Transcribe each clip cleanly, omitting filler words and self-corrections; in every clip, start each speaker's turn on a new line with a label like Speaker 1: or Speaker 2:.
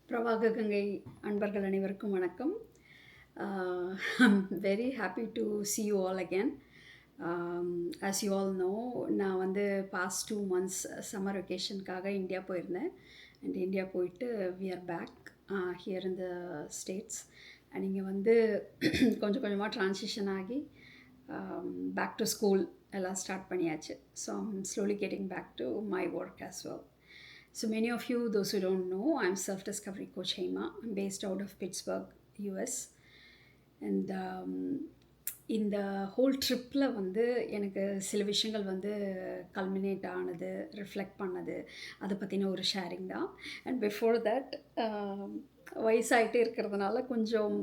Speaker 1: பிரவாக கங்கை அன்பர்கள் அனைவருக்கும் வணக்கம். I'm very happy to see you all again. As you all know, நான் வந்து past 2 months summer vacationக்காக இந்தியா போயிருந்தேன். அண்ட் இந்தியா போயிட்டு we are back here in the States. And இங்கே வந்து கொஞ்சம் கொஞ்சமாக ட்ரான்சிஷன் ஆகி பேக் டு ஸ்கூல் எல்லாம் ஸ்டார்ட் பண்ணியாச்சு. So I'm slowly getting back to my work as well. So many of you, those who don't know, I'm self-discovery coach Hema. I'm based out of Pittsburgh, US. And இந்த whole ட்ரிப்பில் வந்து எனக்கு சில விஷயங்கள் வந்து culminate ஆனது, reflect பண்ணது, அதை பற்றின ஒரு ஷேரிங் தான். அண்ட் பிஃபோர் தட் வயசாகிட்டே இருக்கிறதுனால கொஞ்சம்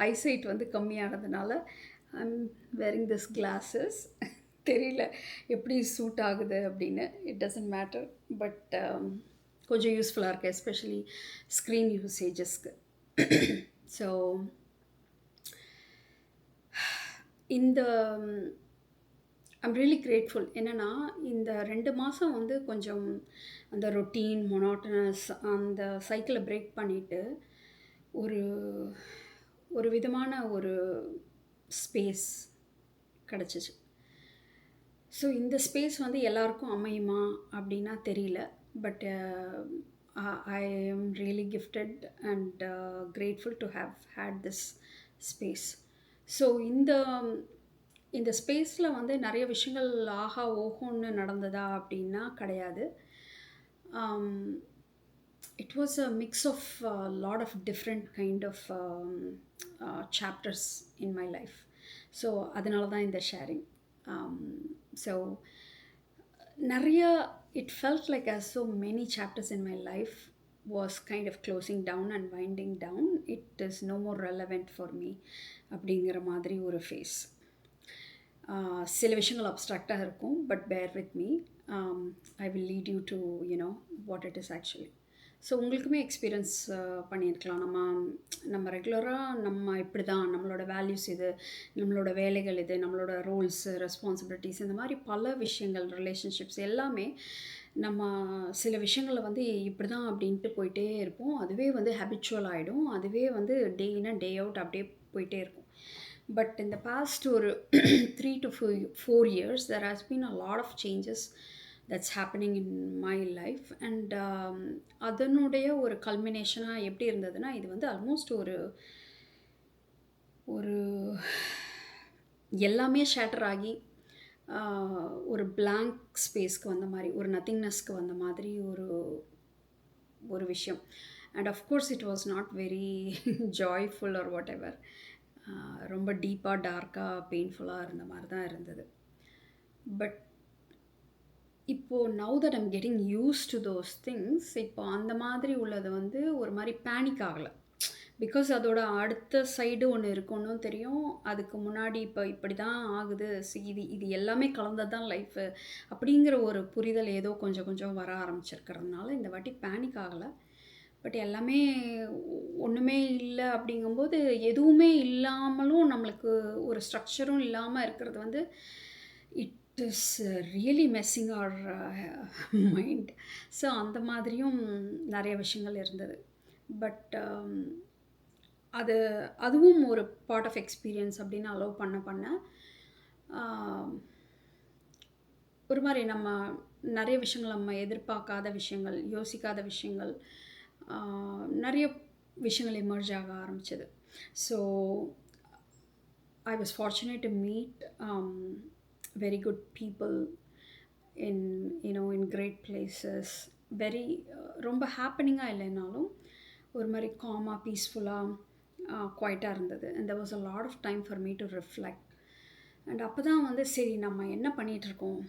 Speaker 1: ஐசைட் வந்து கம்மியானதுனால ஐம் வேரிங் திஸ் கிளாஸஸ். தெரியல எப்படி சூட் ஆகுது அப்படின்னு. இட் டசன்ட் மேட்டர், பட் கொஞ்சம் யூஸ்ஃபுல்லாக இருக்குது, எஸ்பெஷலி ஸ்க்ரீன் யூசேஜஸ்க்கு. ஸோ இந்த ஐம் ரியலி கிரேட்ஃபுல். என்னென்னா இந்த 2 மாதம் வந்து கொஞ்சம் அந்த ரொட்டீன் மொனாட்டனஸ் அந்த சைக்கிளை பிரேக் பண்ணிவிட்டு ஒரு விதமான ஒரு ஸ்பேஸ் கிடச்சிச்சு. ஸோ இந்த ஸ்பேஸ் வந்து எல்லாருக்கும் அமையுமா அப்படின்னா தெரியல. But I am really gifted and grateful to have had this space. So இந்த ஸ்பேஸில் வந்து நிறைய விஷயங்கள் ஆஹா ஓஹோன்னு நடந்ததா அப்படின்னா கிடையாது. It was a mix of lot of different kind of chapters in my life. So அதனால தான் இந்த sharing. So it felt like as so many chapters in my life was kind of closing down and winding down. It is no more relevant for me அப்படிங்கிற மாதிரி ஒரு face. சில விஷயங்கள் அப்ட்ராக்டாக இருக்கும், but bear with me. I will lead you to what it is actually. So உங்களுக்குமே experience பண்ணியிருக்கலாம். நம்ம ரெகுலராக நம்ம இப்படி தான், நம்மளோட வேல்யூஸ் இது, நம்மளோட வேலைகள் இது, நம்மளோட ரோல்ஸு ரெஸ்பான்சிபிலிட்டிஸ், இந்த மாதிரி பல விஷயங்கள், ரிலேஷன்ஷிப்ஸ் எல்லாமே நம்ம சில விஷயங்களை வந்து இப்படி தான் அப்படின்ட்டு போயிட்டே இருப்போம். அதுவே வந்து ஹேபிச்சுவல் ஆகிடும். அதுவே வந்து டே இன் அண்ட் டே அவுட் அப்படியே போயிட்டே இருக்கும். பட் இந்த பாஸ்ட் ஒரு 3 to 4 years there has been a lot of changes that's happening in my life. And அதனுடைய ஒரு கல்மினேஷனாக எப்படி இருந்ததுன்னா, இது வந்து ஆல்மோஸ்ட் ஒரு எல்லாமே ஷேட்டர் ஆகி ஒரு பிளாங்க் ஸ்பேஸ்க்கு வந்த மாதிரி, ஒரு நத்திங்னஸ்க்கு வந்த மாதிரி ஒரு விஷயம். And of course it was not very joyful or whatever எவர். ரொம்ப டீப்பாக டார்க்காக பெயின்ஃபுல்லாக இருந்த மாதிரி தான் இருந்தது. பட் இப்போது now that I'm getting use to those things, இப்போ அந்த மாதிரி உள்ளது வந்து ஒரு மாதிரி பேனிக் ஆகலை. பிகாஸ் அதோட அடுத்த சைடு ஒன்று இருக்குன்னு தெரியும். அதுக்கு முன்னாடி இப்போ இப்படி தான் ஆகுது, இது எல்லாமே கலந்தது தான் லைஃபு அப்படிங்கிற ஒரு புரிதல் ஏதோ கொஞ்சம் கொஞ்சம் வர ஆரம்பிச்சிருக்கிறதுனால இந்த வாட்டி பேனிக் ஆகலை. பட் எல்லாமே ஒன்றுமே இல்லை அப்படிங்கும்போது, எதுவுமே இல்லாமலும் நம்மளுக்கு ஒரு ஸ்ட்ரக்சரும் இல்லாமல் இருக்கிறது வந்து it is really messing our mind. So அந்த மாதிரியும் நிறைய விஷயங்கள் இருந்தது. பட் அதுவும் ஒரு பார்ட் ஆஃப் எக்ஸ்பீரியன்ஸ் அப்படின்னு அலோவ் பண்ண ஒரு மாதிரி நம்ம நிறைய விஷயங்கள், நம்ம எதிர்பார்க்காத விஷயங்கள், யோசிக்காத விஷயங்கள், நிறைய விஷயங்கள் எமர்ஜ் ஆக ஆரம்பிச்சது. So I was fortunate to meet very good people in great places. very ரொம்ப ஹாப்பனிங்காக இல்லைனாலும் ஒரு மாதிரி காமாக பீஸ்ஃபுல்லாக குவைட்டாக இருந்தது. and there was a lot of time for me to reflect. and அப்போ தான் வந்து சரி நம்ம என்ன பண்ணிகிட்ருக்கோம்,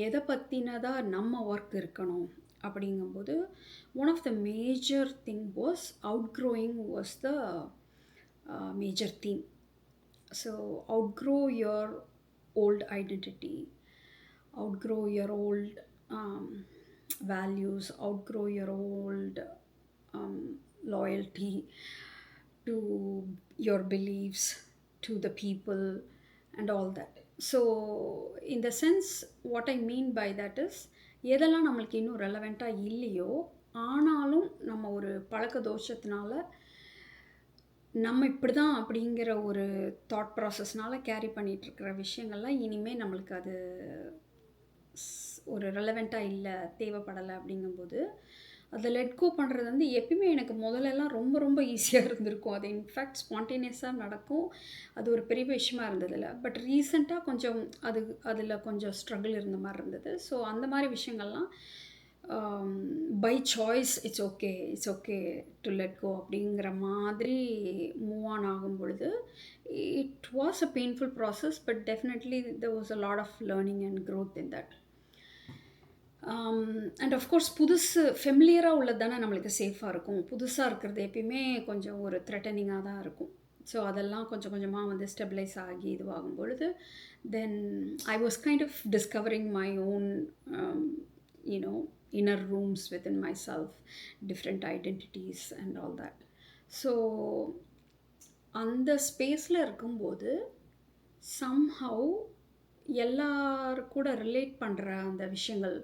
Speaker 1: எதை பற்றினதாக நம்ம ஒர்க் இருக்கணும் அப்படிங்கும்போது one of the major thing was outgrowing was the major theme. so outgrow your old identity, outgrow your old values, outgrow your old loyalty to your beliefs, to the people and all that. So in the sense, what I mean by that is, எதெல்லாம் நம்மளுக்கு இன்னும் ரெலவெண்ட்டாக இல்லையோ ஆனாலும் நம்ம ஒரு பழக்க தோஷத்தினால நம்ம இப்படி தான் அப்படிங்கிற ஒரு தாட் ப்ராசஸ்னால கேரி பண்ணிகிட்ருக்கிற விஷயங்கள்லாம் இனிமேல் நம்மளுக்கு அது ஒரு ரெலவெண்ட்டாக இல்லை, தேவைப்படலை அப்படிங்கும்போது அதை லெட் கோ பண்ணுறது வந்து எப்பயுமே எனக்கு முதல்லலாம் ரொம்ப ரொம்ப ஈஸியாக இருந்திருக்கும். அது இன்ஃபேக்ட் ஸ்பான்டேனியஸாக நடக்கும். அது ஒரு பெரிய விஷயமா இருந்ததில்ல. பட் ரீசெண்டாக கொஞ்சம் அதில் கொஞ்சம் ஸ்ட்ரகிள் இருந்த மாதிரி இருந்தது. ஸோ அந்த மாதிரி விஷயங்கள்லாம் by choice it's okay to let go அப்படிங்கிற மாதிரி மூவ் ஆன் ஆகும் பொழுது it was a painful process. But definitely there was a lot of learning and growth in that. And of course புதுசு ஃபெமிலியராக உள்ளது தானே நம்மளுக்கு சேஃபாக இருக்கும். புதுசாக இருக்கிறது எப்பயுமே கொஞ்சம் ஒரு த்ரெட்டனிங்காக தான் இருக்கும். ஸோ அதெல்லாம் கொஞ்சம் கொஞ்சமாக வந்து ஸ்டெபிலைஸ் ஆகி இதுவாகும் பொழுது then I was kind of discovering my own inner rooms within myself, different identities and all that. So அந்த ஸ்பேஸில் இருக்கும்போது somehow எல்லாரு கூட ரிலேட் பண்ணுற அந்த விஷயங்கள்,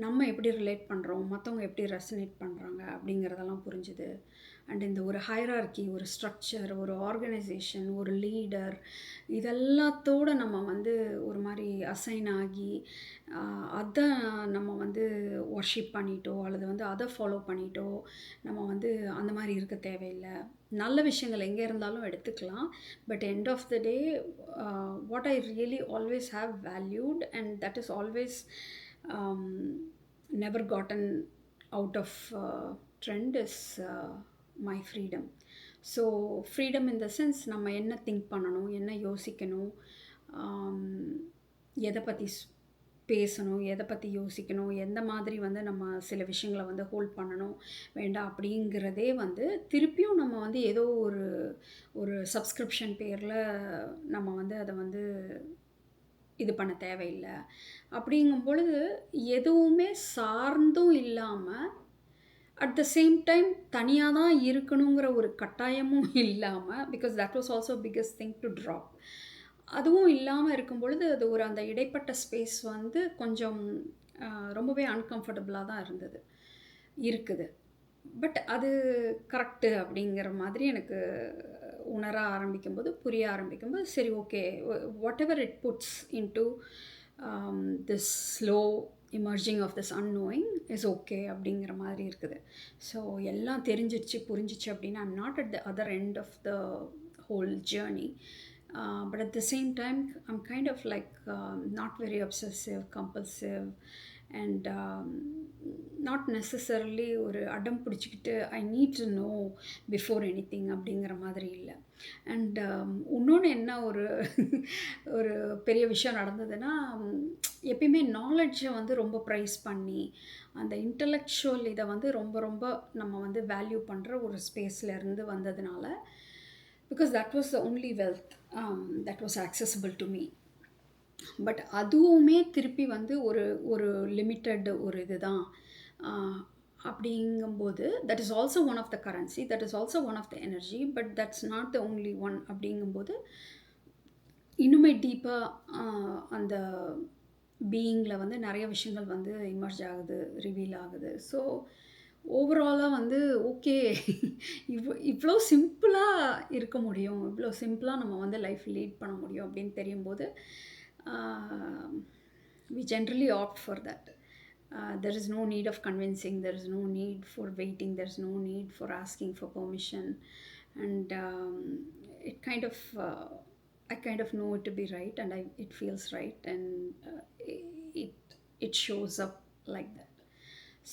Speaker 1: நம்ம எப்படி ரிலேட் பண்ணுறோம், மற்றவங்க எப்படி ரெசனேட் பண்ணுறாங்க அப்படிங்கிறதெல்லாம் புரிஞ்சுது. அண்ட் இந்த ஒரு ஹைரார்கி, ஒரு ஸ்ட்ரக்சர், ஒரு ஆர்கனைசேஷன், ஒரு லீடர், இதெல்லாத்தோடு நம்ம வந்து ஒரு மாதிரி அசைன் ஆகி அதை நம்ம வந்து வர்ஷிப் பண்ணிட்டோ அல்லது வந்து அதை ஃபாலோ பண்ணிட்டோ நம்ம வந்து அந்த மாதிரி இருக்க தேவையில்லை. நல்ல விஷயங்கள் எங்கே இருந்தாலும் எடுத்துக்கலாம். But end of the day what I really always have valued and that is always never gotten out of trend is my freedom. So freedom in the sense நம்ம என்ன திங்க் பண்ணணும், என்ன யோசிக்கணும், எதை பற்றி பேசணும், எதை பற்றி யோசிக்கணும், எந்த மாதிரி வந்து நம்ம சில விஷயங்களை வந்து ஹோல்ட் பண்ணணும் வேண்டாம் அப்படிங்கிறதே வந்து திருப்பியும் நம்ம வந்து ஏதோ ஒரு சப்ஸ்கிரிப்ஷன் பேரில் நம்ம வந்து அதை வந்து இது பண்ண தேவையில்லை. அப்படிங்கும் பொழுது எதுவுமே சார்ந்தும் இல்லாமல் அட் த சேம் டைம் தனியாக தான் இருக்கணுங்கிற ஒரு கட்டாயமும் இல்லாமல், because that was also biggest thing to drop. அதுவும் இல்லாமல் இருக்கும் பொழுது அது ஒரு அந்த இடைப்பட்ட ஸ்பேஸ் வந்து கொஞ்சம் ரொம்பவே அன்கம்ஃபர்டபுளாக தான் இருக்குது. பட் அது கரெக்டு அப்படிங்கிற மாதிரி எனக்கு உணர ஆரம்பிக்கும்போது, புரிய ஆரம்பிக்கும்போது சரி okay, whatever it puts into this slow emerging of this unknowing is okay அப்படிங்கிற மாதிரி இருக்குது. ஸோ எல்லாம் தெரிஞ்சிடுச்சு புரிஞ்சிச்சு அப்படின்னா I'm not at the other end of the whole journey. But at the same time I'm kind of like not very obsessive, compulsive and not necessarily ஒரு அடம் பிடிச்சிக்கிட்டு I need to know before anything அப்படிங்கிற மாதிரி இல்லை. And இன்னொன்று என்ன ஒரு பெரிய விஷயம் நடந்ததுன்னா, எப்பயுமே நாலெட்ஜை வந்து ரொம்ப ப்ரைஸ் பண்ணி அந்த இன்டலெக்சுவல் இதை வந்து ரொம்ப ரொம்ப நம்ம வந்து வேல்யூ பண்ணுற ஒரு ஸ்பேஸில் இருந்து வந்ததுனால, because that was the only wealth that was accessible to me. பட் அதுவுமே திருப்பி வந்து ஒரு லிமிட்டட் ஒரு இது தான் அப்படிங்கும்போது that is also one of the currency, that is also one of the energy, but that's not the only one அப்படிங்கும்போது இன்னுமே டீப்பாக அந்த பீயிங்கில் வந்து நிறைய விஷயங்கள் வந்து இமர்ஜ் ஆகுது, ரிவீல் ஆகுது. ஸோ ஓவராலாக வந்து ஓகே, இவ்வளோ சிம்பிளாக இருக்க முடியும், இவ்வளோ சிம்பிளாக நம்ம வந்து லைஃப் லீட் பண்ண முடியும் அப்படின்னு தெரியும்போது we generally opt for that. There is no need of convincing, there is no need for waiting, there is no need for asking for permission, and it kind of I kind of know it to be right, and it feels right, and it shows up like that.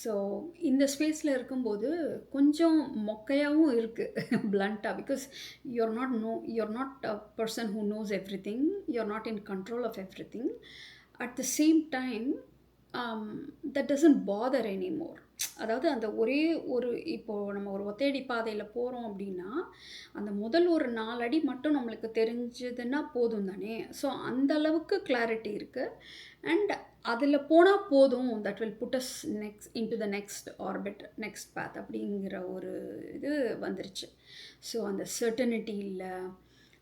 Speaker 1: So இந்த ஸ்பேஸில் இருக்கும்போது கொஞ்சம் மொக்கையாகவும் இருக்குது பிளண்ட்டாக, because you're not a person who knows everything, you're not in control of everything. At the same time that doesn't bother anymore. அதாவது அந்த இப்போது நம்ம ஒரு ஒத்தையடி பாதையில் போகிறோம் அப்படின்னா அந்த முதல் ஒரு 4 அடி மட்டும் நம்மளுக்கு தெரிஞ்சதுன்னா போதும் தானே. ஸோ அந்த அளவுக்கு கிளாரிட்டி இருக்குது. அண்ட் அதில் போனால் போதும், that will put us into the next orbit, next path அப்படிங்கிற ஒரு இது வந்துருச்சு. ஸோ அந்த சர்டனிட்டி இல்லை,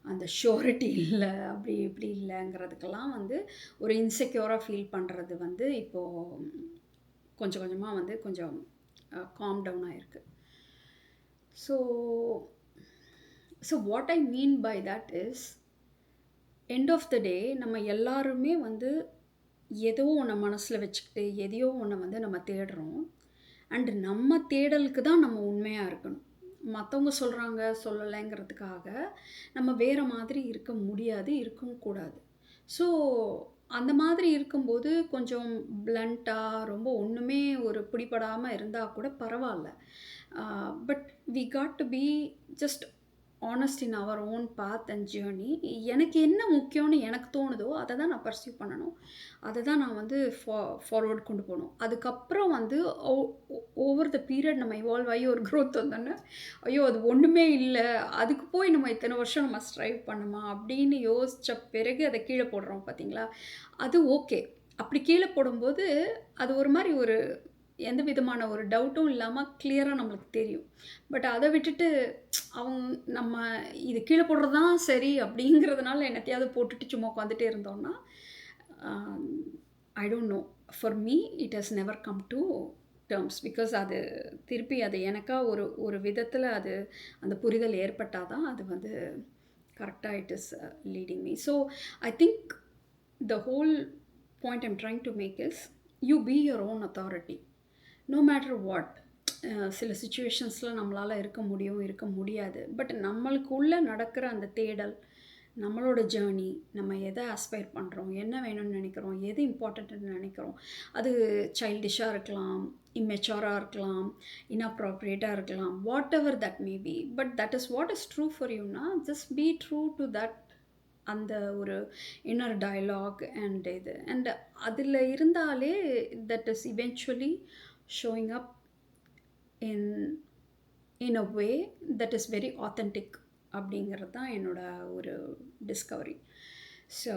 Speaker 1: அந்த ஷோரிட்டி இல்லை, அப்படி இப்படி இல்லைங்கிறதுக்கெல்லாம் வந்து ஒரு இன்செக்யூராக ஃபீல் பண்ணுறது வந்து இப்போது கொஞ்சம் கொஞ்சமாக வந்து கொஞ்சம் காம் டவுன் ஆகிருக்கு. So so what I mean by that is, end of the day நம்ம எல்லாருமே வந்து ஏதோ ஒன்று மனசில் வச்சுக்கிட்டு எதையோ ஒன்று வந்து நம்ம தேடுறோம். அண்டு நம்ம தேடலுக்கு தான் நம்ம உண்மையாக இருக்கணும். மற்றவங்க சொல்கிறாங்க சொல்லலைங்கிறதுக்காக நம்ம வேறு மாதிரி இருக்க முடியாது, இருக்கவும் கூடாது. ஸோ அந்த மாதிரி இருக்கும்போது கொஞ்சம் பிளண்ட்டாக ரொம்ப ஒன்றுமே ஒரு பிடிபடாமல் இருந்தால் கூட பரவாயில்ல. But we got to be just honest in our own path and journey. எனக்கு என்ன முக்கியம்னு எனக்கு தோணுதோ அதை தான் நான் பர்சியூ பண்ணணும். அதை தான் நான் வந்து ஃபார்வர்ட் கொண்டு போகணும். அதுக்கப்புறம் வந்து ஓவர் த பீரியட் நம்ம இவால்வ் ஆகி ஒரு க்ரோத் வந்தோன்னே, ஐயோ அது ஒன்றுமே இல்லை, அதுக்கு போய் நம்ம இத்தனை வருஷம் நம்ம ஸ்ட்ரைவ் பண்ணுமா அப்படின்னு யோசித்த பிறகு அதை கீழே போடுறோம் பார்த்தீங்களா, அது ஓகே. அப்படி கீழே போடும்போது அது ஒரு மாதிரி ஒரு எந்த விதமான ஒரு டவுட்டும் இல்லாமல் கிளியராக நம்மளுக்கு தெரியும். பட் அதை விட்டுட்டு நம்ம இது கீழே போடுறது தான் சரி அப்படிங்கிறதுனால என்னத்தையாவது போட்டுட்டு சும்மா உட்காந்துட்டே இருந்தோம்னா, I don't know, for me it has never come to terms. Because அது திருப்பி அது எனக்கா ஒரு விதத்தில் அது அந்த புரிதல் ஏற்பட்டால் தான் அது வந்து கரெக்டாக it is leading me. So I think the whole point I'm trying to make is, you be your own authority no matter what. சில சுச்சுவேஷன்ஸில் நம்மளால் இருக்க முடியும், இருக்க முடியாது. பட் நம்மளுக்குள்ளே நடக்கிற அந்த தேடல், நம்மளோட ஜேர்னி, நம்ம எதை ஆஸ்பயர் பண்ணுறோம், என்ன வேணும்னு நினைக்கிறோம், எது இம்பார்ட்டண்ட்டுன்னு நினைக்கிறோம், அது சைல்டிஷாக இருக்கலாம், இம்மெச்சூராக இருக்கலாம், இன்அப்ராப்ரியேட்டாக இருக்கலாம், whatever that may be. But that is what is true for யூனா, just be true to that. அந்த ஒரு இன்னர் டயலாக் அண்ட் இது அண்ட் அதில் இருந்தாலே that is eventually showing up in a way that is very authentic அப்படிங்கிறது தான் என்னோட ஒரு டிஸ்கவரி. ஸோ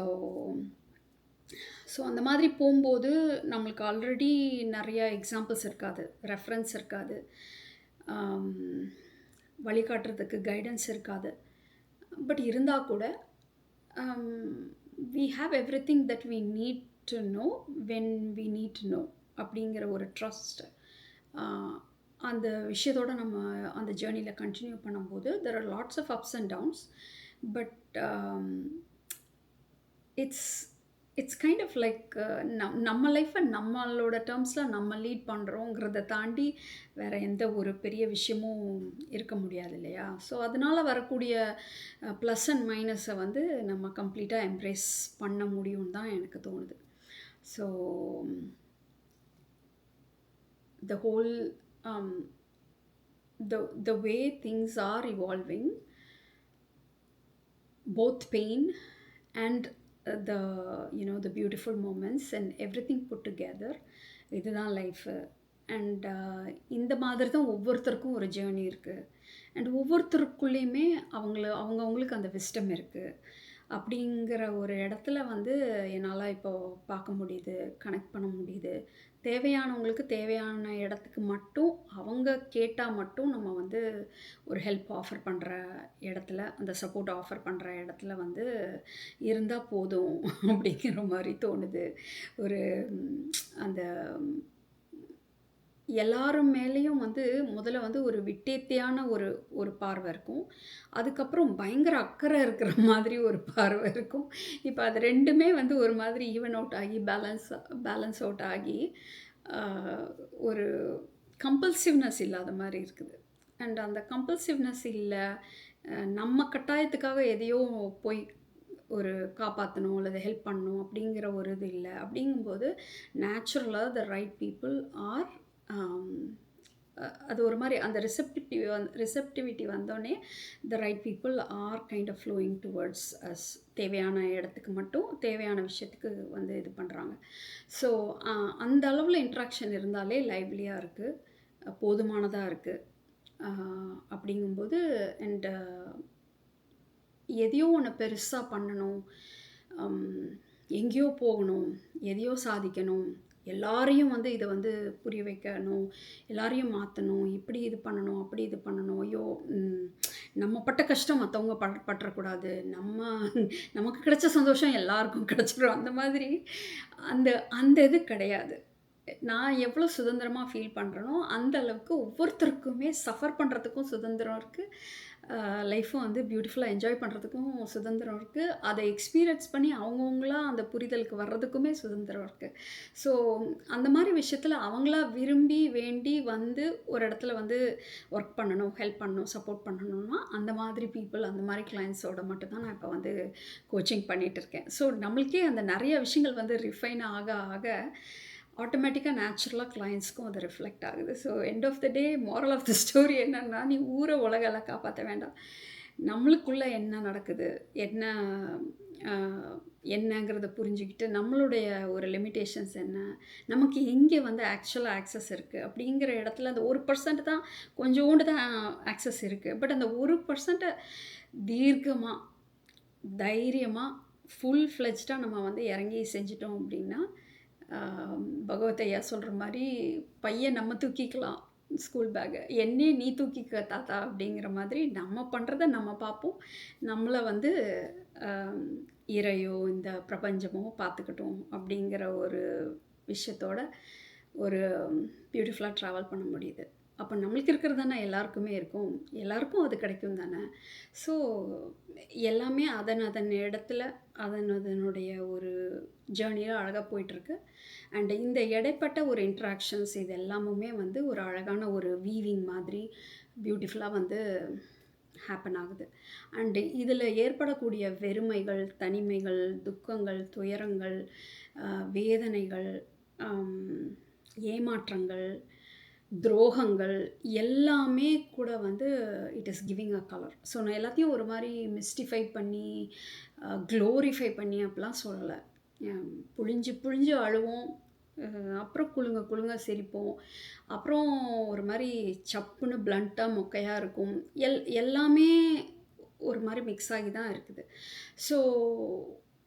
Speaker 1: அந்த மாதிரி போகும்போது நம்மளுக்கு ஆல்ரெடி நிறைய எக்ஸாம்பிள்ஸ் இருக்காது, ரெஃபரன்ஸ் இருக்காது, வழிகாட்டுறதுக்கு கைடன்ஸ் இருக்காது. பட் இருந்தால் கூட we have everything that we need to know when we need to know அப்படிங்கிற ஒரு ட்ரஸ்ட் அந்த விஷயத்தோடு நம்ம அந்த ஜேர்னியில் கண்டினியூ பண்ணும்போது there are lots of ups and downs, but it's kind of like நம்ம லைஃப்பை நம்மளோட டேர்ம்ஸில் நம்ம லீட் பண்ணுறோங்கிறத தாண்டி வேறு எந்த ஒரு பெரிய விஷயமும் இருக்க முடியாது இல்லையா? ஸோ அதனால் வரக்கூடிய ப்ளஸ் அண்ட் மைனஸை வந்து நம்ம கம்ப்ளீட்டாக எம்ப்ரேஸ் பண்ண முடியும்னு தான் எனக்கு தோணுது. So the whole the way things are evolving, both pain and the beautiful moments and everything put together, இதுதான் லைஃபு. அண்ட் இந்த மாதிரி தான் ஒவ்வொருத்தருக்கும் ஒரு ஜேர்னி இருக்குது. அண்ட் ஒவ்வொருத்தருக்குள்ளேயுமே அவங்கவுங்களுக்கு அந்த விஸ்டம் இருக்குது. அப்படிங்கிற ஒரு இடத்துல வந்து என்னால் இப்போது பார்க்க முடியுது, கனெக்ட் பண்ண முடியுது. தேவையானவங்களுக்கு தேவையான இடத்துக்கு மட்டும் அவங்க கேட்டால் மட்டும் நம்ம வந்து ஒரு ஹெல்ப் ஆஃபர் பண்ணுற இடத்துல, அந்த சப்போர்ட் ஆஃபர் பண்ணுற இடத்துல வந்து இருந்தால் போதும் அப்படிங்கிற மாதிரி தோணுது. ஒரு அந்த எல்லாரும் மேலேயும் வந்து முதல்ல வந்து ஒரு விட்டேத்தியான ஒரு பார்வை இருக்கும். அதுக்கப்புறம் பயங்கர அக்கறை இருக்கிற மாதிரி ஒரு பார்வை இருக்கும். இப்போ அது ரெண்டுமே வந்து ஒரு மாதிரி ஈவன் அவுட் ஆகி பேலன்ஸ் அவுட் ஆகி ஒரு கம்பல்சிவ்னஸ் இல்லாத மாதிரி இருக்குது. அண்ட் அந்த கம்பல்சிவ்னஸ் இல்லை, நம்ம கட்டாயத்துக்காக எதையோ போய் ஒரு காப்பாற்றணும் அல்லது ஹெல்ப் பண்ணணும் அப்படிங்கிற ஒரு இது இல்லை. அப்படிங்கும்போது நேச்சுரலாக த ரைட் பீப்புள் ஆர் அது ஒரு மாதிரி அந்த ரிசெப்டிவிட்டி வந்தோடனே the right people are kind of flowing towards us. தேவையான இடத்துக்கு மட்டும் தேவையான விஷயத்துக்கு வந்து இது பண்ணுறாங்க. ஸோ அந்த அளவில் இன்ட்ராக்ஷன் இருந்தாலே லைவ்லியாக இருக்குது, போதுமானதாக இருக்குது. அப்படிங்கும்போது அண்ட் எதையோ ஒன்று பெருசாக பண்ணணும், எங்கேயோ போகணும், எதையோ சாதிக்கணும், எல்லாரையும் வந்து இதை வந்து புரிய வைக்கணும், எல்லாரையும் மாற்றணும், இப்படி இது பண்ணணும், அப்படி இது பண்ணணும், ஐயோ நம்ம பட்ட கஷ்டம் மற்றவங்க பற்றக்கூடாது, நமக்கு கிடைச்ச சந்தோஷம் எல்லாருக்கும் கிடச்சிடும், அந்த மாதிரி அந்த இது கிடையாது. நான் எவ்வளோ சுதந்திரமா ஃபீல் பண்றேனோ, அந்த அளவுக்கு ஒவ்வொருத்தருக்குமே சஃபர் பண்றதுக்கும் சுதந்திரம் இருக்கு. லைஃப்பும் வந்து பியூட்டிஃபுல்லா என்ஜாய் பண்றதுக்கும் சுதந்திரம் இருக்கு. அத எக்ஸ்பீரியன்ஸ் பண்ணி அவங்கவங்களா அந்த புரிதலுக்கு வர்றதுக்குமே சுதந்திரம் இருக்கு. ஸோ அந்த மாரி விஷயத்துல அவங்களா விரும்பி, வேண்டி வந்து ஒரு இடத்துல வந்து ஒர்க் பண்ணணும், ஹெல்ப் பண்ணணும், சப்போர்ட் பண்ணணும்னா, அந்த மாதிரி பீப்பிள், அந்த மாரி கிளையண்ட்ஸோட மட்டும் தான் நான் இப்ப வந்து கோச்சிங் பண்ணிட்டு இருக்கேன். ஸோ நம்மளுக்கே அந்த நெறைய விஷயங்கள் வந்து ரிஃபைன் ஆக ஆக ஆட்டோமேட்டிக்கா நேச்சுரலா கிளையண்ட்ஸ்க்கும் அது ரிஃப்ளெக்ட் ஆகுது. So end of the day moral of the story என்னன்னா, நீ ஊர உலகெல்லாம் காப்பாத்த வேண்டாம். நம்மளுக்குள்ள என்ன நடக்குது? என்ன அ என்னங்கிறத புரிஞ்சுக்கிட்டு, நம்மளுடைய ஒரு லிமிட்டேஷன்ஸ் என்ன? நமக்கு எங்கே வந்து ஆக்சுவலா ஆக்சஸ் இருக்கு? அப்படிங்கிற இடத்துல அந்த 1% தான் கொஞ்சோண்டு தான் ஆக்சஸ் இருக்கு. பட் அந்த 1% தீர்க்கமா, தைரியமா, ஃபுல் ஃப்ளெட்ஜ்டா நம்ம வந்து இறங்கி செஞ்சுட்டோம் அப்படின்னா, ஆ பகவத் ஐயா சொல்ற மாரி, "பைய நம்ம தூக்கிக்கலாம் ஸ்கூல் பேக்க. என்னைய நீ தூக்கிக்க தாத்தா" அப்படிங்கிற மாதிரி நம்ம பண்றத நம்ம பார்ப்போம். நம்மள வந்து அ இறையோ, இந்த பிரபஞ்சமோ பார்த்துக்கட்டும் அப்படிங்கிற ஒரு விஷயத்தோட ஒரு பியூட்டிஃபுல்லா ட்ராவல் பண்ண முடியுது. அப்ப நம்மளுக்கு இருக்கிறது தானே எல்லாருக்குமே இருக்கும். எல்லாருக்கும் அது கிடைக்கும் தானே! ஸோ எல்லாமே அதன் அதன் இடத்துல, அதன் அதனுடைய ஒரு ஜர்னியில அழகா போயிட்டுருக்கு. அண்ட் இந்த இடைப்பட்ட ஒரு இன்ட்ராக்ஷன்ஸ் இது எல்லாமுமே வந்து ஒரு அழகான ஒரு வீவிங் மாதிரி பியூட்டிஃபுல்லா வந்து ஹேப்பன் ஆகுது. அண்ட் இதில ஏற்படக்கூடிய வெறுமைகள், தனிமைகள், துக்கங்கள், துயரங்கள், வேதனைகள், அம் ஏமாற்றங்கள், துரோகங்கள் எல்லாமே கூட வந்து it is giving a colour. So நான் எல்லாத்தையும் ஒரு மாரி மிஸ்டிஃபை பண்ணி, குளோரிஃபை பண்ணி அப்படிலாம் சொல்லல. அ புழிஞ்சு புழிஞ்சு அழுவோம். அ அப்புறம் குலுங்க குலுங்க சிரிப்போம். அப்புறம் ஒரு மாரி சப்புன்னு பிளன்ட்டா மொக்கையா இருக்கும். எல்லாமே ஒரு மாரி மிக்ஸ் ஆகி தான் இருக்குது. ஸோ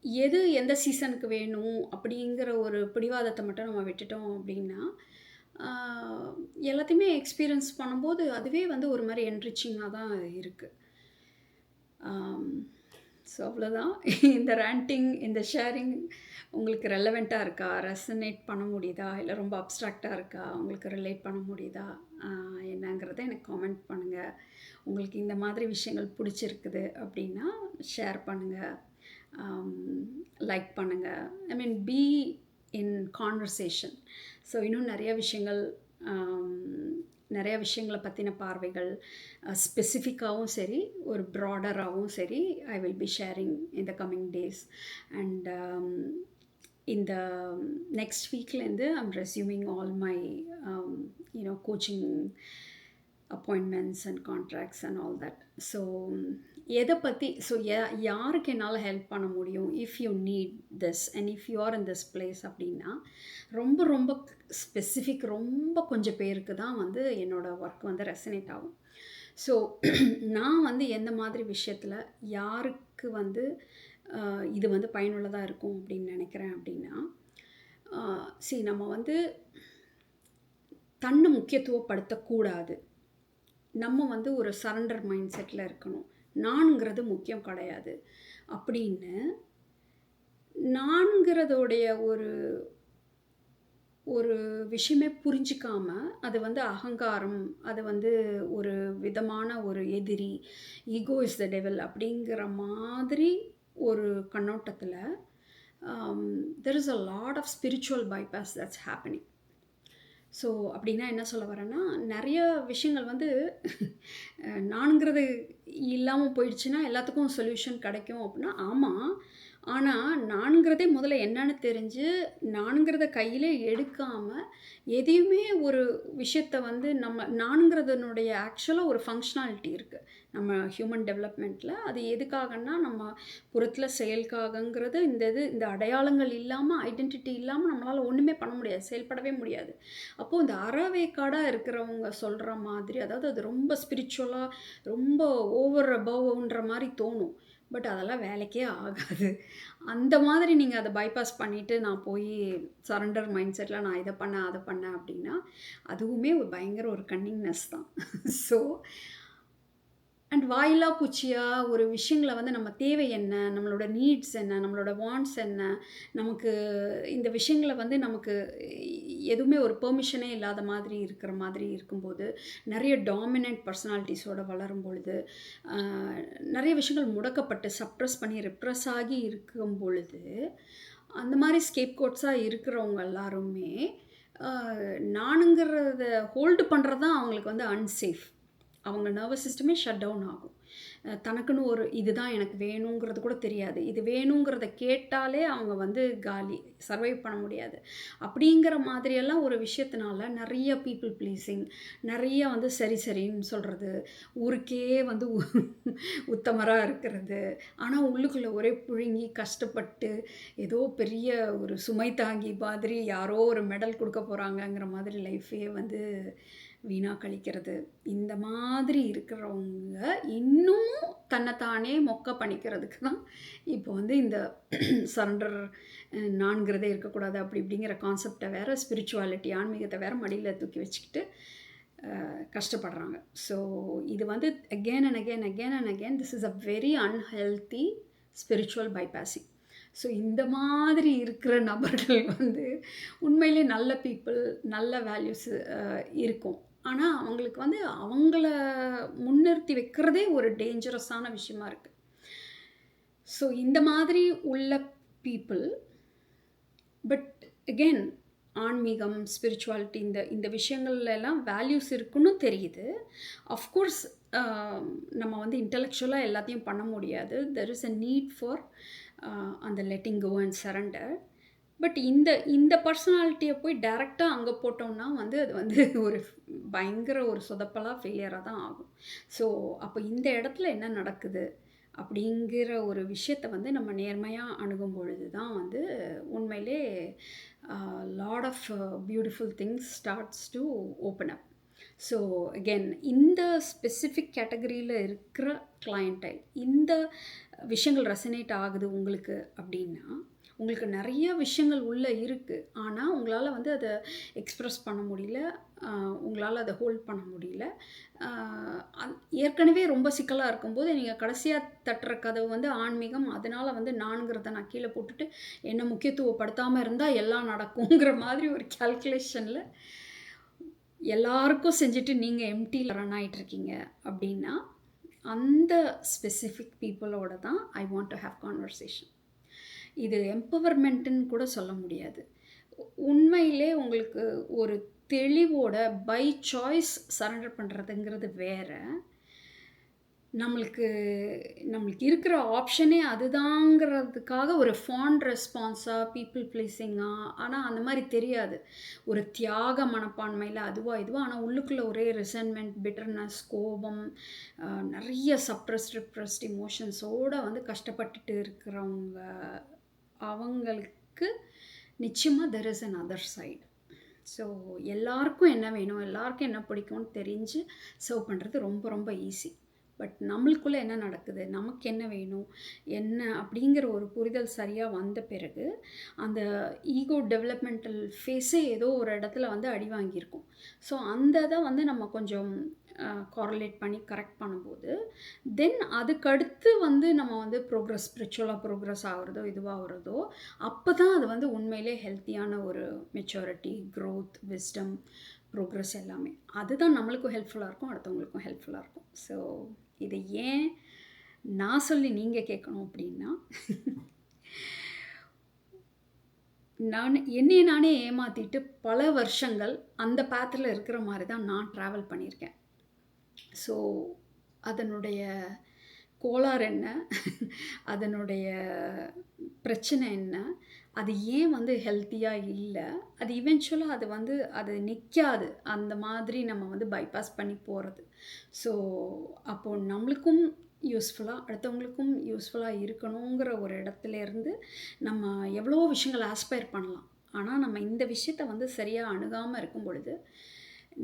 Speaker 1: எது எந்த சீசனுக்கு வேணும் அப்படிங்கிற ஒரு பிடிவாதத்த மட்டும் நம்ம விட்டுட்டோம் அப்படின்னா, ஆ எல்லாத்தையுமே எக்ஸ்பீரியன்ஸ் பண்ணும்போது, அதுவே வந்து ஒரு மாரி என்ரிச்சிங்கா தான் இருக்கு. ஆம். ஸோ அவ்வளோதான். இந்த ரேண்டிங், இந்த ஷேரிங் உங்களுக்கு ரெலவென்ட்டா இருக்கா? ரெசனேட் பண்ண முடியுதா? இல்ல ரொம்ப அப்ஸ்ட்ராக்ட்டா இருக்கா? உங்களுக்கு ரிலேட் பண்ண முடியுதா? ஆ என்னங்கிறத எனக்கு காமெண்ட் பண்ணுங்க. உங்களுக்கு இந்த மாதிரி விஷயங்கள் புடிச்சிருக்குது அப்படின்னா, ஷேர் பண்ணுங்க. ஆம் லைக் பண்ணுங்க. ஐ mean be in conversation. So இன்னும் நெறைய விஷயங்கள் நெறைய விஷயங்கள பத்தின பார்வைகள் ஸ்பெசிஃபிக்காவும் சரி, ஒரு ப்ராடராவும் சரி, I will be sharing in the coming days. And இந்த நெக்ஸ்ட் வீக்லேருந்து I'm resuming all my coaching appointments and contracts and all that. So எதை பற்றி யாருக்கு என்னால் ஹெல்ப் பண்ண முடியும் if you need this and if you are in this place அப்படின்னா ரொம்ப ரொம்ப ஸ்பெசிஃபிக் ரொம்ப கொஞ்சம் பேருக்கு தான் வந்து என்னோடய ஒர்க் வந்து ரெசனேட் ஆகும். ஸோ நான் வந்து எந்த மாதிரி விஷயத்தில் யாருக்கு வந்து இது வந்து பயனுள்ளதாக இருக்கும் அப்படின்னு நினைக்கிறேன் அப்படின்னா, நம்ம வந்து தன்னை முக்கியத்துவப்படுத்தக்கூடாது. நம்ம வந்து ஒரு சரண்டர் மைண்ட் செட்டில் இருக்கணும். நானுங்கிறது முக்கியம் கிடையாது அப்படின்னு நான்கிறதோடைய ஒரு ஒரு விஷயமே புரிஞ்சிக்காம, அது வந்து அகங்காரம், அது வந்து ஒரு விதமான ஒரு எதிரி, ஈகோ இஸ் த டெவில் அப்படிங்கிற மாதிரி ஒரு கண்ணோட்டத்தில் there is a lot of spiritual bypass that's happening. So அப்படின்னா என்ன சொல்ல வரேன்னா, நிறைய விஷயங்கள் வந்து நானுங்கிறது இல்லாமல் போயிடுச்சுன்னா எல்லாத்துக்கும் சொல்யூஷன் கிடைக்கும் அப்படின்னா, ஆமாம். ஆனால் நானுங்கிறதே முதல்ல என்னன்னு தெரிஞ்சு, நானுங்கிறத கையிலே எடுக்காமல் எதையுமே ஒரு விஷயத்த வந்து நம்ம நானுங்கிறதனுடைய ஆக்சுவலாக ஒரு ஃபங்க்ஷனாலிட்டி இருக்குது நம்ம ஹியூமன் டெவலப்மெண்ட்டில். அது எதுக்காகன்னா நம்ம புறத்தில் செயலுக்காகங்கிறது இந்த அடையாளங்கள் இல்லாமல், ஐடென்டிட்டி இல்லாமல் நம்மளால் ஒன்றுமே பண்ண முடியாது, செயல்படவே முடியாது. அப்போது இந்த அறவேக்காடாக இருக்கிறவங்க சொல்கிற மாதிரி, அதாவது அது ரொம்ப ஸ்பிரிச்சுவலாக ரொம்ப ஓவர் அபவ்ன்ற மாதிரி தோணும். பட் அதெல்லாம் வேலைக்கே ஆகாது. அந்த மாதிரி நீங்கள் அதை பைபாஸ் பண்ணிவிட்டு நான் போய் சரண்டர் மைண்ட் செட்டில் நான் இதை பண்ணேன் அதை பண்ணேன் அப்படின்னா அதுவுமே ஒரு பயங்கர ஒரு கன்னிங்னஸ் தான். ஸோ அண்ட் வாயிலா பூச்சியா ஒரு விஷயங்கள வந்து நம்ம தேவை என்ன, நம்மளோட நீட்ஸ் என்ன, நம்மளோட வாண்ட்ஸ் என்ன, நமக்கு இந்த விஷயங்கள வந்து நமக்கு எதுவுமே ஒரு பெர்மிஷனே இல்லாத மாதிரி இருக்கிற மாதிரி இருக்கும்போது, நெறைய டாமினன்ட் பர்சனாலிட்டிஸோட வளரும் பொழுது, அ நெறைய விஷயங்கள் முடக்கப்பட்டு, சப்ரஸ் பண்ணி, ரெப்ரஸ் ஆகி இருக்கும் பொழுது, அந்த மாரி ஸ்கேப் கோட்ஸா இருக்கிறவங்க எல்லாருமே, அ நானுங்கிறத ஹோல்டு பண்றது தான் அவங்களுக்கு வந்து அன்சேஃப். அவங்க நர்வஸ் சிஸ்டமே ஷட் டவுன் ஆகும். தனக்குன்னு ஒரு இதுதான் எனக்கு வேணுங்கிறது கூட தெரியாது. இது வேணுங்கிறத கேட்டாலே அவங்க வந்து காலி. சர்வைவ் பண்ண முடியாது. அப்படிங்கிற மாதிரியெல்லாம் ஒரு விஷயத்தினால நெறைய பீப்பிள் ப்ளீஸிங், நெறைய வந்து சரி சரின்னு சொல்றது, ஊருக்கே வந்து உத்தமரா இருக்கிறது. ஆனா உள்ளுக்குள்ள ஒரே புழுங்கி கஷ்டப்பட்டு, ஏதோ பெரிய ஒரு சுமை தாங்கி மாதிரி யாரோ ஒரு மெடல் குடுக்க போறாங்கங்கிற மாதிரி லைஃபையே வந்து வீணா கழிக்கிறது. இந்த மாதிரி இருக்கிறவங்க இன்னும் தன்னைத்தானே மொக்க பண்ணிக்கிறதுக்கு தான் இப்போ வந்து இந்த சரண்டர் நான்கிறதே இருக்கக்கூடாது அப்படி இப்படிங்கிற கான்செப்டை வேற ஸ்பிரிச்சுவாலிட்டி ஆன்மீகத்தை வேற மடியில் தூக்கி வச்சுக்கிட்டு கஷ்டப்படுறாங்க. ஸோ இது வந்து again and again again and again this is a very unhealthy spiritual bypassing. So இந்த மாதிரி இருக்கிற நபர்கள் வந்து உண்மையிலே நல்ல பீப்புள், நல்ல வேல்யூஸ் இருக்கும். ஆனா, அவங்களுக்கு வந்து அவங்கள முன்னிறுத்தி வைக்கிறதே ஒரு டேஞ்சரஸான விஷயமா இருக்கு. ஸோ இந்த மாதிரி உள்ள பீப்புள் பட் அகெயின் ஆன்மீகம், ஸ்பிரிச்சுவாலிட்டி இந்த இந்த விஷயங்கள்ல எல்லாம் வேல்யூஸ் இருக்குன்னு தெரியுது. அஃப்கோர்ஸ் நம்ம வந்து இன்டெலெக்சுவலா எல்லாத்தையும் பண்ண முடியாது. There is a need for அந்த letting go and surrender. But இந்த இந்த பர்சனாலிட்டியை போய் டைரெக்டாக அங்கே போட்டோம்னா வந்து அது வந்து ஒரு பயங்கர ஒரு சொதப்பலாக ஃபெயிலியராக தான் ஆகும். ஸோ அப்போ இந்த இடத்துல என்ன நடக்குது அப்படிங்கிற ஒரு விஷயத்தை வந்து நம்ம நேர்மையாக அணுகும் பொழுது தான் வந்து உண்மையிலே lot of beautiful things starts to open up. So again இந்த ஸ்பெசிஃபிக் கேட்டகரியில் இருக்கிற கிளையண்டைல் இந்த விஷயங்கள் ரெசனேட் ஆகுது உங்களுக்கு அப்படின்னா, உங்களுக்கு நிறைய விஷயங்கள் உள்ளே இருக்குது. ஆனால் உங்களால் வந்து அதை எக்ஸ்ப்ரெஸ் பண்ண முடியல, உங்களால் அதை ஹோல்ட் பண்ண முடியல. ஏற்கனவே ரொம்ப சிக்கலாக இருக்கும்போது நீங்கள் கடைசியாக தட்டுற கதவு வந்து ஆன்மீகம். அதனால் வந்து நான்கிறத நான் கீழே போட்டுட்டு என்னை முக்கியத்துவப்படுத்தாமல் இருந்தால் எல்லாம் நடக்குங்கிற மாதிரி ஒரு கால்குலேஷனில் எல்லாருக்கும் செஞ்சுட்டு நீங்கள் எம்டியில் ரன் ஆகிட்டுருக்கீங்க அப்படின்னா, அந்த ஸ்பெசிஃபிக் பீப்புளோட தான் I want to have conversation. இது எம்பவர்மெண்ட்டுன்னு கூட சொல்ல முடியாது. உண்மையிலே உங்களுக்கு ஒரு தெளிவோட பை சாய்ஸ் சரண்டர் பண்ணுறதுங்கிறது வேற. நம்மளுக்கு இருக்கிற ஆப்ஷனே அதுதாங்கிறதுக்காக ஒரு ஃபாண்ட் ரெஸ்பான்ஸாக, பீப்புள் ப்ளீஸிங்காக, ஆனால் அந்த மாதிரி தெரியாது. ஒரு தியாக மனப்பான்மையில் அதுவா இதுவா, ஆனால் உள்ளுக்குள்ளே ஒரே ரிசன்மெண்ட், பிட்டர்னஸ், கோபம், நிறைய சப்ரஸ்ட் ரிப்ரஸ்ட் இமோஷன்ஸோடு வந்து கஷ்டப்பட்டுட்டு இருக்கிறவங்க, அவங்களுக்கு நிச்சயமாக there is an other side. So எல்லாருக்கும் என்ன வேணும், எல்லாருக்கும் என்ன பிடிக்கும்னு தெரிஞ்சு சர்வ் பண்ணுறது ரொம்ப ரொம்ப ஈஸி. பட் நம்மளுக்குள்ளே என்ன நடக்குது, நமக்கு என்ன வேணும், என்ன அப்படிங்கிற ஒரு புரிதல் சரியாக வந்த பிறகு அந்த ஈகோ டெவலப்மெண்டல் ஃபேஸே ஏதோ ஒரு இடத்துல வந்து அடி வாங்கியிருக்கும். ஸோ அந்த இதை வந்து நம்ம கொஞ்சம் காரலேட் பண்ணி கரெக்ட் பண்ணும்போது தென் அதுக்கடுத்து வந்து நம்ம வந்து ப்ரோக்ரஸ், ஸ்பிரிச்சுவலாக ப்ரோக்ரஸ் ஆகிறதோ இதுவாகிறதோ, அப்போ தான் அது வந்து உண்மையிலே ஹெல்த்தியான ஒரு மெச்சூரிட்டி, க்ரோத், விஸ்டம், ப்ரோக்ரஸ் எல்லாமே. அதுதான் நம்மளுக்கும் ஹெல்ப்ஃபுல்லாக இருக்கும், அடுத்தவங்களுக்கும் ஹெல்ப்ஃபுல்லாக இருக்கும். ஸோ இதை ஏன் நான் சொல்லி நீங்கள் கேட்கணும் அப்படின்னா, என்னையே நானே ஏமாற்றிட்டு பல வருஷங்கள் அந்த பாத்தில் இருக்கிற மாதிரி தான் நான் ட்ராவல் பண்ணியிருக்கேன். ஸோ அதனுடைய கோளாறு என்ன, அதனுடைய பிரச்சனை என்ன, அது ஏன் வந்து ஹெல்த்தியாக இல்லை, அது இவென்ச்சுவலாக அது வந்து அது நிற்காது, அந்த மாதிரி நம்ம வந்து பைபாஸ் பண்ணி போகிறது. ஸோ அப்போது நம்மளுக்கும் யூஸ்ஃபுல்லாக, அடுத்தவங்களுக்கும் யூஸ்ஃபுல்லாக இருக்கணுங்கிற ஒரு இடத்துலேருந்து நம்ம எவ்வளோ விஷயங்கள் ஆஸ்பயர் பண்ணலாம். ஆனால் நம்ம இந்த விஷயத்தை வந்து சரியாக அணுகாமல் இருக்கும் பொழுது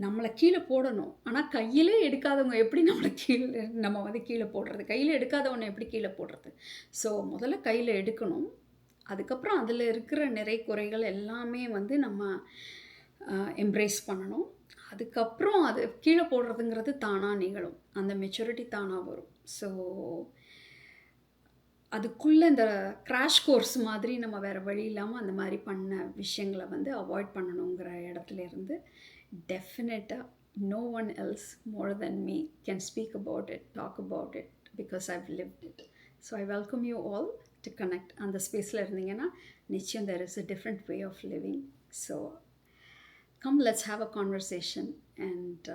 Speaker 1: நம்மளை கீழே போடணும். ஆனால் கையிலே எடுக்காதவங்க எப்படி நம்ம வந்து கீழே போடுறது, கையில் எடுக்காதவனை எப்படி கீழே போடுறது? ஸோ முதல்ல கையில் எடுக்கணும். அதுக்கப்புறம் அதில் இருக்கிற நிறை குறைகள் எல்லாமே வந்து நம்ம எம்ப்ரேஸ் பண்ணணும். அதுக்கப்புறம் அது கீழே போடுறதுங்கிறது தானாக நிகழும். அந்த மெச்சூரிட்டி தானாக வரும். ஸோ அதுக்குள்ளே இந்த கிராஷ் கோர்ஸ் மாதிரி நம்ம வேறு வழி இல்லாமல் அந்த மாதிரி பண்ண விஷயங்களை வந்து அவாய்ட் பண்ணணுங்கிற இடத்துல இருந்து டெஃபினட்டாக no one else more than me can speak about it, talk about it, because I've lived it. So I welcome you all to connect. அந்த ஸ்பேஸில் இருந்தீங்கன்னா நிச்சயம் there is a different way of living. So come, let's have a conversation and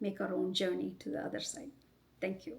Speaker 1: make our own journey to the other side. Thank you.